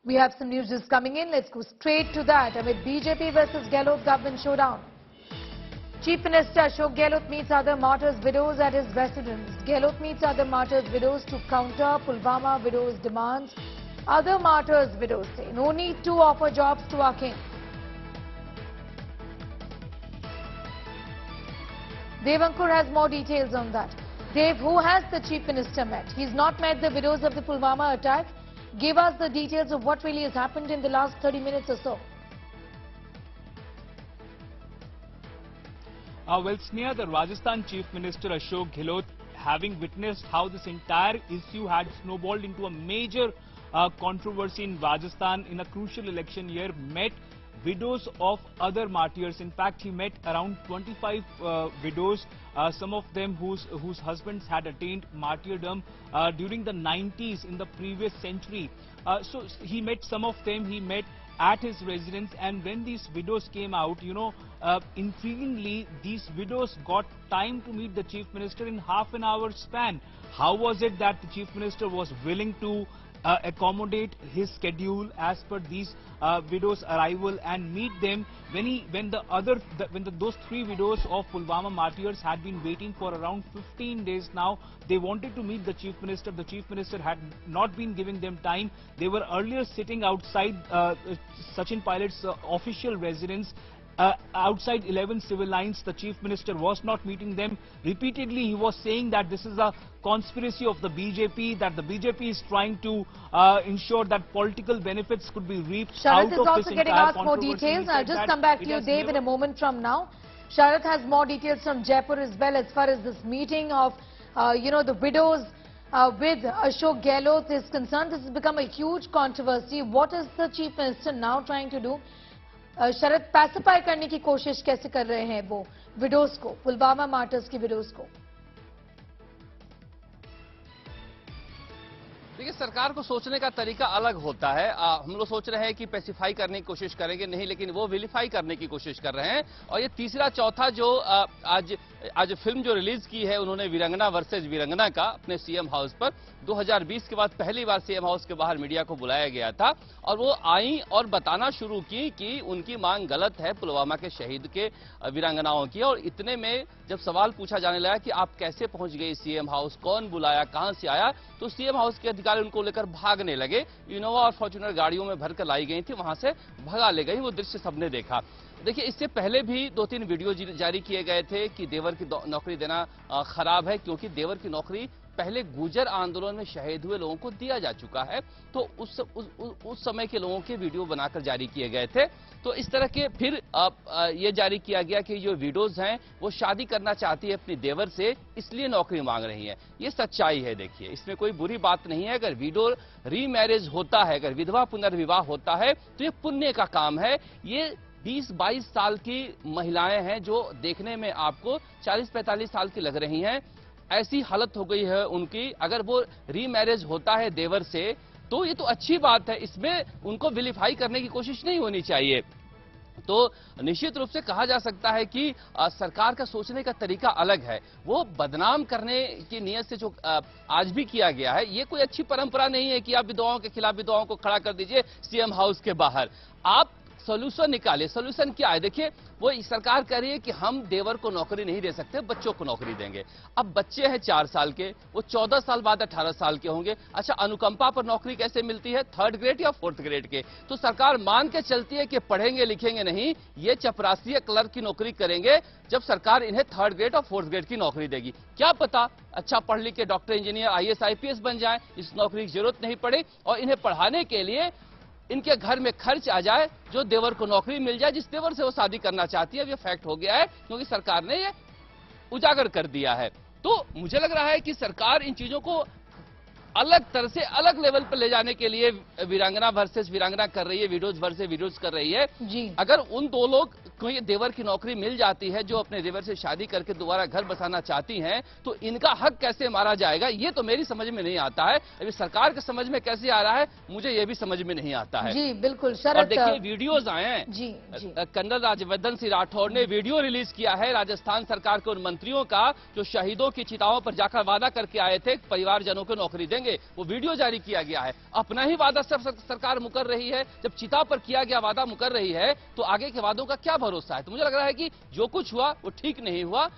We have some news just coming in. Let's go straight to that. Amid BJP versus Gehlot government showdown. Chief Minister Ashok Gehlot meets other martyrs' widows at his residence. Gehlot meets other martyrs' widows to counter Pulwama widows' demands. Other martyrs' widows say no need to offer jobs to our king. Devankur has more details on that. Dev, who has the Chief Minister met? He's not met the widows of the Pulwama attack. Give us the details of what really has happened in the last 30 minutes or so. Well, Sneha, the Rajasthan Chief Minister Ashok Gehlot, having witnessed how this entire issue had snowballed into a major controversy in Rajasthan in a crucial election year, met widows of other martyrs. In fact, he met around 25 widows, some of them whose husbands had attained martyrdom during the 90s in the previous century. So he met some of them, he met at his residence, and when these widows came out, intriguingly, these widows got time to meet the Chief Minister in half an hour span. How was it that the Chief Minister was willing to accommodate his schedule as per these widows' arrival and meet them when those three widows of Pulwama Martyrs had been waiting for around 15 days now? They wanted to meet the Chief Minister. The Chief Minister had not been giving them time. They were earlier sitting outside Sachin Pilot's official residence. Outside 11 civil lines, the Chief Minister was not meeting them. Repeatedly, he was saying that this is a conspiracy of the BJP, that the BJP is trying to ensure that political benefits could be reaped out of this entire controversy. Sharath is also getting asked more details. I'll just come back to you, Dave, in a moment from now. Sharath has more details from Jaipur as well as far as this meeting of, the widows with Ashok Gehlot is concerned. This has become a huge controversy. What is the Chief Minister now trying to do? Sharad pacify करने की कोशिश कैसे कर रहे हैं वो widows को, Pulwama martyrs की विडोज को? देखिए, सरकार को सोचने का तरीका अलग होता है। हम लोग सोच रहे हैं कि पैसिफाई करने की कोशिश करेंगे, नहीं, लेकिन वो विलिफाई करने की कोशिश कर रहे हैं। और ये तीसरा चौथा जो आज फिल्म जो रिलीज की है उन्होंने, वीरंगना वर्सेज वीरंगना का, अपने सीएम हाउस पर 2020 के बाद पहली बार सीएम हाउस के बाहर मीडिया को बुलाया गया था और वो आई और बताना शुरू की कि उनकी मांग गलत है पुलवामा के शहीद के वीरांगनाओं की। और इतने में जब सवाल पूछा जाने लगा कि आप कैसे पहुंच गए सीएम हाउस, कौन बुलाया, कहां से आया, तो सीएम हाउस के अधिकारी उनको लेकर भागने लगे। इनोवा और फॉर्च्यूनर गाड़ियों में भरकर लाई गई थी, वहां से भगा ले गई। वो दृश्य सबने देखा। देखिए, इससे पहले भी 2-3 वीडियो जारी किए गए थे कि देवर की नौकरी देना खराब है, क्योंकि देवर की नौकरी पहले गुर्जर आंदोलन में शहीद हुए लोगों को दिया जा चुका है। तो उस समय के लोगों के वीडियो बनाकर जारी किए गए थे। तो इस तरह के फिर ये जारी किया गया कि जो विडोज हैं वो शादी करना चाहती है अपनी देवर से, इसलिए नौकरी मांग रही है। ये सच्चाई है। देखिए, इसमें कोई बुरी बात नहीं है। अगर विडो रीमैरिज होता है, अगर विधवा पुनर्विवाह होता है, तो ये पुण्य का काम है। ये 20-22 साल की महिलाएं हैं जो देखने में आपको 40-45 साल की लग रही हैं। ऐसी हालत हो गई है उनकी। अगर वो रीमैरिज होता है देवर से तो ये तो अच्छी बात है, इसमें उनको विलिफाई करने की कोशिश नहीं होनी चाहिए। तो निश्चित रूप से कहा जा सकता है कि सरकार का सोचने का तरीका अलग है। वो बदनाम करने की नीयत से जो आज भी किया गया है, ये कोई अच्छी परंपरा नहीं है कि आप विधवाओं के खिलाफ विधवाओं को खड़ा कर दीजिए सीएम हाउस के बाहर। आप सोल्यूशन निकाले। सोल्यूशन क्या है? देखिए, वो सरकार कह रही है कि हम देवर को नौकरी नहीं दे सकते, बच्चों को नौकरी देंगे। अब बच्चे हैं 4 साल के, वो 14 साल बाद 18 साल के होंगे। अच्छा, अनुकंपा पर नौकरी कैसे मिलती है? 3rd ग्रेड या 4th ग्रेड के। तो सरकार मान के चलती है कि पढ़ेंगे लिखेंगे नहीं, ये चपरासी क्लर्क की नौकरी करेंगे, जब सरकार इन्हें 3rd ग्रेड और 4th ग्रेड की नौकरी देगी। क्या पता अच्छा पढ़ लिख के डॉक्टर, इंजीनियर, IAS IPS बन जाए, इस नौकरी की जरूरत नहीं पड़े और इन्हें पढ़ाने के लिए इनके घर में खर्च आ जाए, जो देवर को नौकरी मिल जाए जिस देवर से वो शादी करना चाहती है। ये फैक्ट हो गया है, क्योंकि सरकार ने ये उजागर कर दिया है। तो मुझे लग रहा है कि सरकार इन चीजों को अलग तरह से अलग लेवल पर ले जाने के लिए वीरांगना वर्सेस वीरांगना कर रही है, विडोज वर्सेस विडोज कर रही है जी। अगर उन दो लोग को ये देवर की नौकरी मिल जाती है जो अपने देवर से शादी करके दोबारा घर बसाना चाहती हैं, तो इनका हक कैसे मारा जाएगा, ये तो मेरी समझ में नहीं आता है। अभी सरकार के समझ में कैसे आ रहा है, मुझे ये भी समझ में नहीं आता है जी। बिल्कुल। और देखिए, वीडियोज आए हैं जी। कर्नल राज्यवर्धन सिंह राठौड़ ने वीडियो रिलीज किया है राजस्थान सरकार के उन मंत्रियों का जो शहीदों की चिताओं पर जाकर वादा करके आए थे परिवारजनों को नौकरी देंगे। करेंगे। वो वीडियो जारी किया गया है। अपना ही वादा सरकार मुकर रही है। जब चिता पर किया गया वादा मुकर रही है तो आगे के वादों का क्या भरोसा है? तो मुझे लग रहा है कि जो कुछ हुआ वो ठीक नहीं हुआ।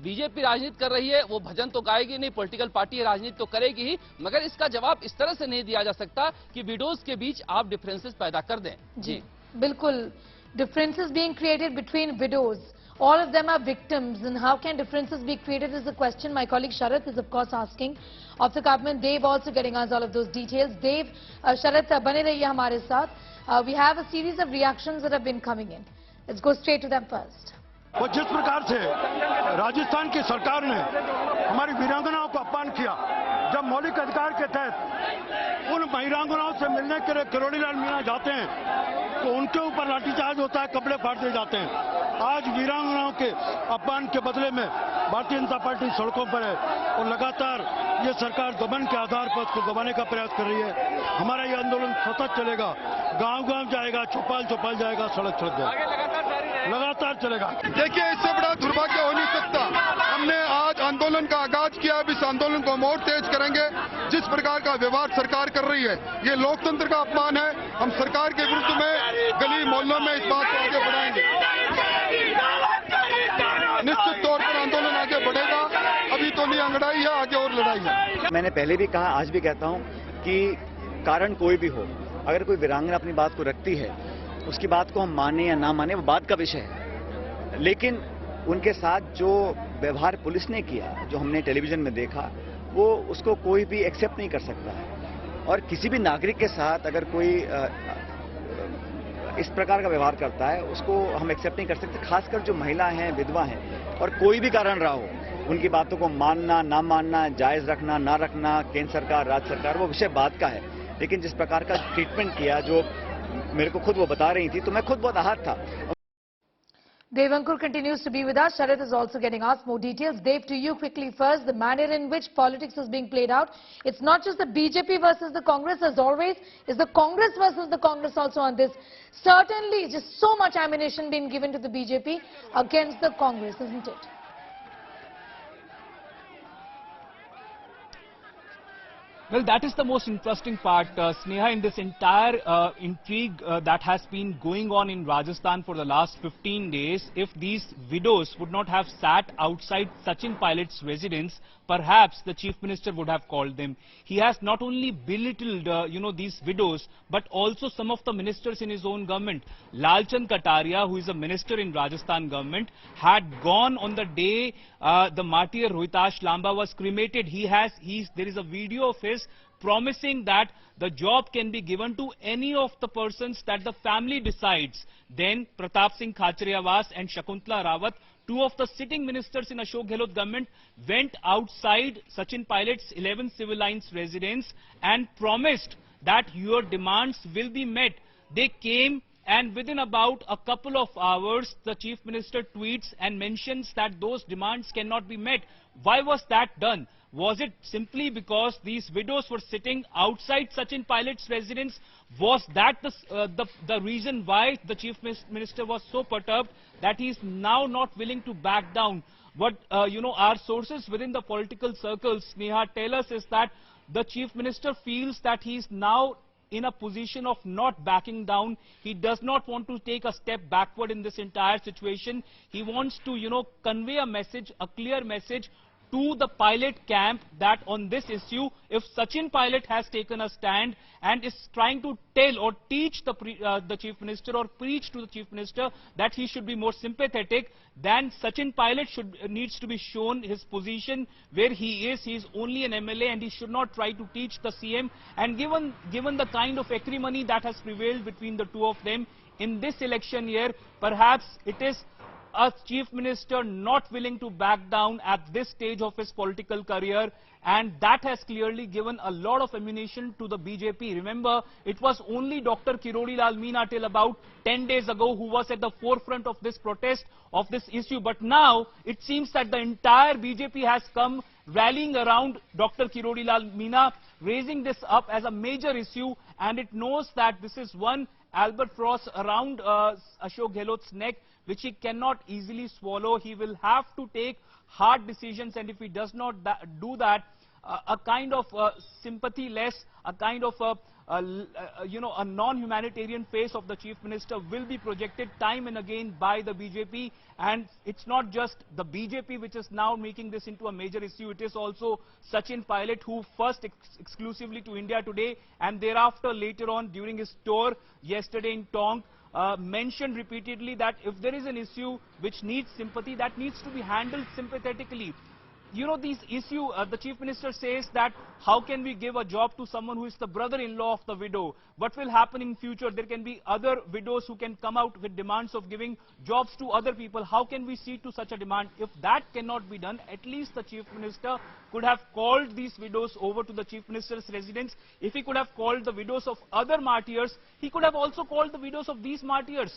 बीजेपी राजनीति कर रही है, वो भजन तो गाएगी नहीं, पॉलिटिकल पार्टी है, राजनीति तो करेगी ही, मगर इसका जवाब इस तरह से नहीं दिया जा सकता कि विडोज के बीच आप डिफरेंसेस पैदा कर दें। जी बिल्कुल, differences being created between widows. All of them are victims, and how can differences be created is the question my colleague Sharath is of course asking of the government. Dave also getting us all of those details. Dave, Sharath, bane rahiye hamare saath. We have a series of reactions that have been coming in. Let's go straight to them first. वो जिस प्रकार से राजस्थान की सरकार ने हमारी वीरांगनाओं को अपमान किया, जब मौलिक अधिकार के तहत उन वीरांगनाओं से मिलने के लिए किरोड़ीलाल मीणा जाते हैं तो उनके ऊपर लाठीचार्ज होता है, कपड़े फाड़ दिए जाते हैं। आज वीरांगनाओं के अपमान के बदले में भारतीय जनता पार्टी सड़कों पर है और लगातार ये सरकार दमन के आधार पर उसको दबाने का प्रयास कर रही है। हमारा ये आंदोलन सतत चलेगा, गांव-गांव जाएगा, चौपाल जाएगा, सड़क जाएगा, लगातार चलेगा। देखिए, इससे बड़ा दुर्भाग्य हो नहीं सकता। हमने आज आंदोलन का आगाज किया, अब इस आंदोलन को और तेज करेंगे। जिस प्रकार का व्यवहार सरकार कर रही है, ये लोकतंत्र का अपमान है। हम सरकार के विरुद्ध में गली मोहल्लों में इस बात को आगे बढ़ाएंगे। निश्चित तौर पर आंदोलन आगे बढ़ेगा। अभी तो नहीं अंगड़ाई है, आगे और लड़ाई है। मैंने पहले भी कहा, आज भी कहता हूं कि कारण कोई भी हो, अगर कोई वीरांगना अपनी बात को रखती है, उसकी बात को हम माने या ना माने वो बात का विषय है, लेकिन उनके साथ जो व्यवहार पुलिस ने किया, जो हमने टेलीविजन में देखा, वो उसको कोई भी एक्सेप्ट नहीं कर सकता है। और किसी भी नागरिक के साथ अगर कोई इस प्रकार का व्यवहार करता है, उसको हम एक्सेप्ट नहीं कर सकते। खासकर जो महिला हैं, विधवा हैं, और कोई भी कारण रहा हो, उनकी बातों को मानना ना मानना, जायज रखना ना रखना, केंद्र सरकार राज्य सरकार, वो विषय बात का है। लेकिन जिस प्रकार का ट्रीटमेंट किया, जो मेरे को खुद वो बता रही थी, तो मैं खुद बहुत आहत था। Devankur continues to be with us. Sharath is also getting us more details. Dev, to you quickly first, the manner in which politics is being played out. It's not just the BJP versus the Congress as always. It's the Congress versus the Congress also on this. Certainly, just so much ammunition being given to the BJP against the Congress, isn't it? Well, that is the most interesting part, Sneha, in this entire intrigue that has been going on in Rajasthan for the last 15 days. If these widows would not have sat outside Sachin Pilot's residence, perhaps the Chief Minister would have called them. He has not only belittled, these widows, but also some of the ministers in his own government. Lalchand Kataria, who is a minister in Rajasthan government, had gone on the day the martyr Rohitash Lamba was cremated. There is a video of his promising that the job can be given to any of the persons that the family decides. Then Pratap Singh Khachariawas and Shakuntala Rawat, two of the sitting ministers in Ashok Gehlot government, went outside Sachin Pilot's 11 civil lines residence and promised that your demands will be met. They came, and within about a couple of hours, the Chief Minister tweets and mentions that those demands cannot be met. Why was that done? Was it simply because these widows were sitting outside Sachin Pilot's residence? Was that the reason why the Chief Minister was so perturbed that he is now not willing to back down? What our sources within the political circles, Sneha, tell us is that the Chief Minister feels that he is now in a position of not backing down. He does not want to take a step backward in this entire situation. He wants to, convey a message, a clear message to the Pilot camp that on this issue, if Sachin Pilot has taken a stand and is trying to tell or teach the Chief Minister or preach to the Chief Minister that he should be more sympathetic, then Sachin Pilot needs to be shown his position where he is. He is only an MLA and he should not try to teach the CM. And given the kind of acrimony that has prevailed between the two of them in this election year, perhaps it is a Chief Minister not willing to back down at this stage of his political career, and that has clearly given a lot of ammunition to the BJP. Remember, it was only Dr. Kirodilal Meena till about 10 days ago who was at the forefront of this protest, of this issue, but now it seems that the entire BJP has come rallying around Dr. Kirodilal Meena, raising this up as a major issue, and it knows that this is one albatross around Ashok Gehlot's neck, which he cannot easily swallow. He will have to take hard decisions, and if he does not do that, a kind of sympathy less, a kind of a non-humanitarian face of the Chief Minister will be projected time and again by the BJP. And it's not just the BJP which is now making this into a major issue. It is also Sachin Pilot, who first exclusively to India Today and thereafter later on during his tour yesterday in Tonk, mentioned repeatedly that if there is an issue which needs sympathy, that needs to be handled sympathetically. You know, these issue, the Chief Minister says that how can we give a job to someone who is the brother-in-law of the widow? What will happen in future? There can be other widows who can come out with demands of giving jobs to other people. How can we see to such a demand? If that cannot be done, at least the Chief Minister could have called these widows over to the Chief Minister's residence. If he could have called the widows of other martyrs, he could have also called the widows of these martyrs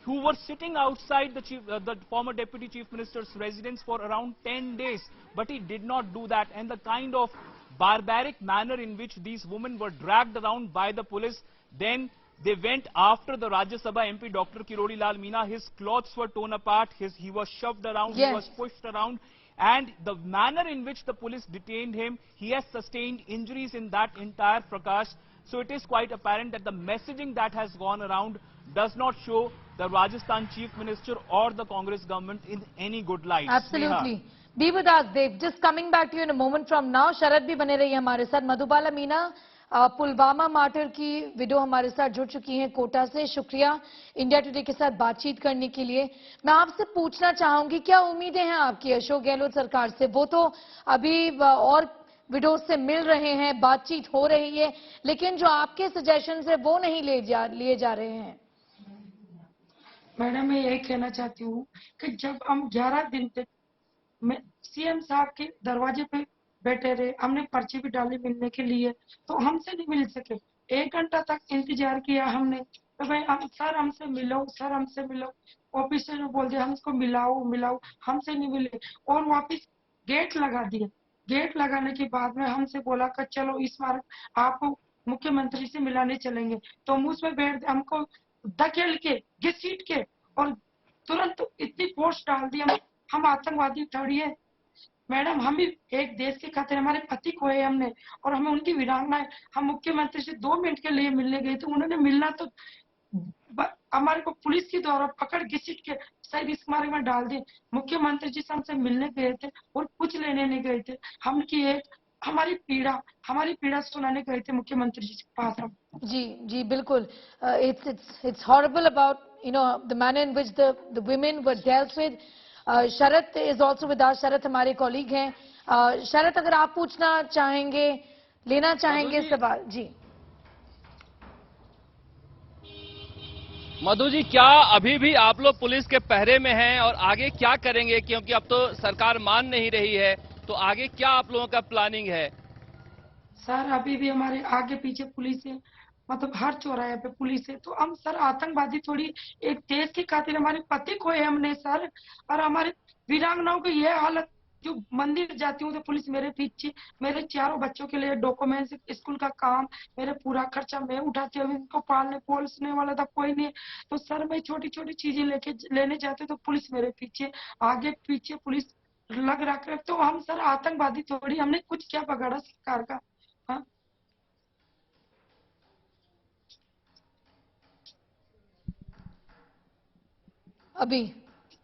who were sitting outside the former Deputy Chief Minister's residence for around 10 days. But he did not do that. And the kind of barbaric manner in which these women were dragged around by the police, then they went after the Rajya Sabha MP Dr. Kiroli Lal Meena. His clothes were torn apart, he was shoved around, Yes. he was pushed around. And the manner in which the police detained him, he has sustained injuries in that entire Prakash. So it is quite apparent that the messaging that has gone around does not show the Rajasthan Chief Minister or the Congress government in any good light. Absolutely. Be with us, Dev. Just coming back to you in a moment from now. शरद भी बने रही है हमारे साथ. Madhubala Meena Pulwama martyr की window हमारे साथ जुड़ चुकी हैं कोटा से. शुक्रिया इंडिया टुडे के साथ बातचीत करने के लिए. मैं आपसे पूछना चाहूंगी, क्या उम्मीदें हैं आपकी अशोक गहलोत सरकार से? वो तो अभी और विडोज से मिल रहे हैं, बातचीत हो रही है, लेकिन जो आपके सजेशन है वो नहीं लिए जा रहे हैं. मैडम, मैं यही कहना चाहती हूँ कि जब हम 11 दिन तक सीएम साहब के दरवाजे पे बैठे रहे, हमने पर्ची भी डाली मिलने के लिए, तो हमसे नहीं मिल सके. 1 घंटा तक इंतजार किया हमने, तो भाई सर हमसे मिलो, सर हमसे मिलो. ऑफिसर ने बोल दिया हमको मिलाओ, हमसे नहीं मिले और वापिस गेट लगा दिए. गेट लगाने के बाद में हमसे बोला कि चलो इस बार आपको मुख्यमंत्री से मिलाने चलेंगे. तो मुझ में बैठ हमको धकेल के घसीट के और तुरंत इतनी पोस्ट डाल दी. हम आतंकवादी थोड़ी है मैडम, हम भी एक देश के खातिर हमारे पति को है हमने, और हमें उनकी वीरांगना है. हम मुख्यमंत्री से 2 मिनट के लिए मिलने गए थे, उन्होंने मिलना तो हमारे को पुलिस के द्वारा पकड़ घसीट के शायद इस मार्ग में डाल दिए. मुख्यमंत्री जी से हमसे मिलने गए थे और कुछ लेने नहीं गए थे. हम की एक हमारी पीड़ा सुनाने गए थे मुख्यमंत्री जी के पास हम. जी बिल्कुल. It's horrible about the manner in which the women were dealt with. Sharad is also with us. शरद हमारे कॉलीग हैं. शरद, अगर आप पूछना चाहेंगे, लेना चाहेंगे सवाल. जी मधु जी, क्या अभी भी आप लोग पुलिस के पहरे में हैं और आगे क्या करेंगे, क्योंकि अब तो सरकार मान नहीं रही है, तो आगे क्या आप लोगों का प्लानिंग है? सर अभी भी हमारे आगे पीछे पुलिस है, मतलब हर चौराहे पे पुलिस है. तो हम सर आतंकवादी थोड़ी, एक देश की खातिर हमारे पति को है हमने सर, और हमारे वीरांगनाओं की यह हालत. जो मंदिर जाती हूँ तो पुलिस मेरे पीछे, मेरे 4 बच्चों के लिए डॉक्यूमेंट्स, स्कूल का काम, मेरे पूरा खर्चा मैं उठाती हूँ. इनको पोसने वाला था कोई नहीं. तो सर मैं छोटी छोटी चीजें लेने जाते तो पुलिस मेरे पीछे, आगे पीछे पुलिस लग रख रहे. तो हम सर आतंकवादी थोड़ी, हमने कुछ क्या पकड़ा सरकार का. हाँ अभी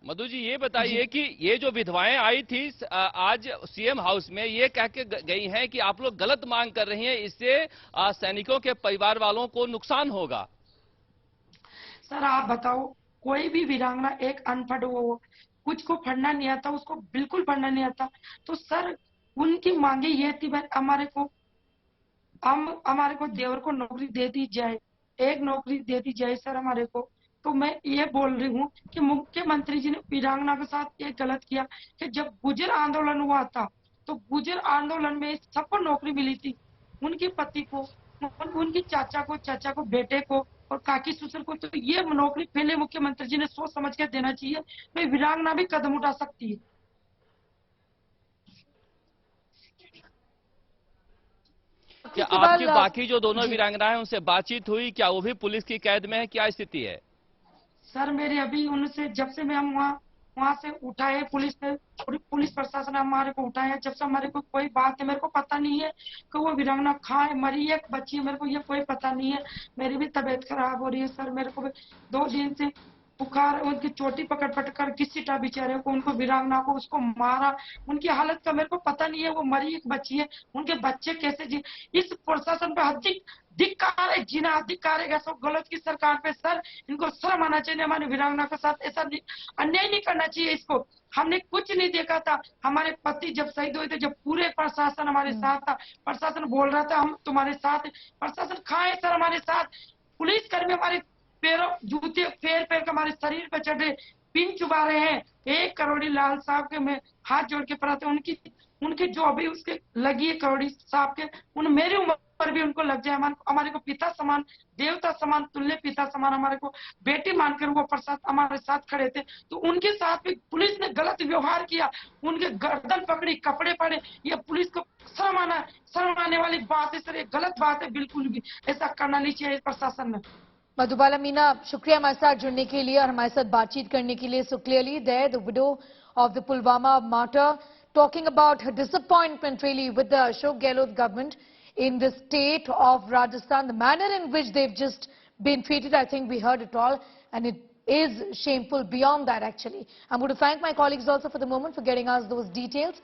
मधु जी, ये बताइए कि ये जो विधवाएं आई थी आज सीएम हाउस में, ये कह के गई हैं कि आप लोग गलत मांग कर रही हैं, इससे सैनिकों के परिवार वालों को नुकसान होगा. सर आप बताओ, कोई भी वीरांगना एक अनपढ़ हो, कुछ को पढ़ना नहीं आता, उसको बिल्कुल पढ़ना नहीं आता, तो सर उनकी मांगे ये थी हमारे को देवर को नौकरी दे दी जाए, एक नौकरी दे दी जाए सर हमारे को. तो मैं ये बोल रही हूँ कि मुख्यमंत्री जी ने वीरांगना के साथ ये गलत किया कि जब गुर्जर आंदोलन हुआ था, तो गुर्जर आंदोलन में सबको नौकरी मिली थी. उनके पति को, उनकी चाचा को, बेटे को और काकी ससुर को. तो ये नौकरी पहले मुख्यमंत्री जी ने सोच समझ कर देना चाहिए. भाई वीरांगना भी कदम उठा सकती है. क्या आपकी बाकी जो दोनों वीरांगनाएं हैं उनसे बातचीत हुई? क्या वो भी पुलिस की कैद में है? क्या स्थिति है? सर मेरे अभी उनसे, जब से मैं हम वहाँ वहां से उठाए पुलिस प्रशासन ने हमारे को उठाया। जब से हमारे को कोई बात है, मेरे को पता नहीं है कि वो वीरांगना खाए मरी है बच्ची, मेरे को ये कोई पता नहीं है। मेरी भी तबीयत खराब हो रही है सर, मेरे को भी 2 दिन से बुखार, उनकी चोटी पकड़ पकड़ कर घसीटा बेचारे को, उनको वीरांगना को उसको मारा। उनकी हालत का मेरे को पता नहीं है, वो मरी एक बच्ची है, उनके बच्चे कैसे जी। इस प्रशासन पे धिक्कार है, जीना धिक्कार है सब गलत की सरकार पे सर। इनको शर्म आना चाहिए, हमारे वीरांगना के साथ ऐसा अन्याय नहीं करना चाहिए। इसको हमने कुछ नहीं देखा था, हमारे पति जब शहीद हुए थे, जब पूरे प्रशासन हमारे साथ था, प्रशासन बोल रहा था हम तुम्हारे साथ, प्रशासन खाए सर हमारे साथ। पुलिस कर्मी हमारे पैरों जूते फेर फेर के हमारे शरीर पे चढ़ रहे, पिन चुबा रहे हैं। 1 करोड़ी लाल साहब के मैं हाथ जोड़ के प्रार्थना, उनकी जो अभी उसके लगी है करोड़ी साहब के, उन मेरी उम्र पर भी उनको लग जाए। हमारे को पिता समान, देवता समान, तुल्य पिता समान, हमारे को बेटी मानकर वो प्रसाद हमारे साथ खड़े थे, तो उनके साथ भी पुलिस ने गलत व्यवहार किया, उनके गर्दन पकड़ी, कपड़े पड़े। ये पुलिस को शर्म आने वाली बात है सर, ये गलत बात है, बिल्कुल भी ऐसा करना नहीं चाहिए प्रशासन ने। मधुबाला मीना, शुक्रिया हमारे साथ जुड़ने के लिए और हमारे साथ बातचीत करने के लिए। So clearly there the widow of the Pulwama martyr talking about her disappointment really with the Ashok Gehlot government in the state of Rajasthan, the manner in which they've just been treated. I think we heard it all, and it is shameful beyond that actually. I'm going to thank my colleagues also for the moment for getting us those details.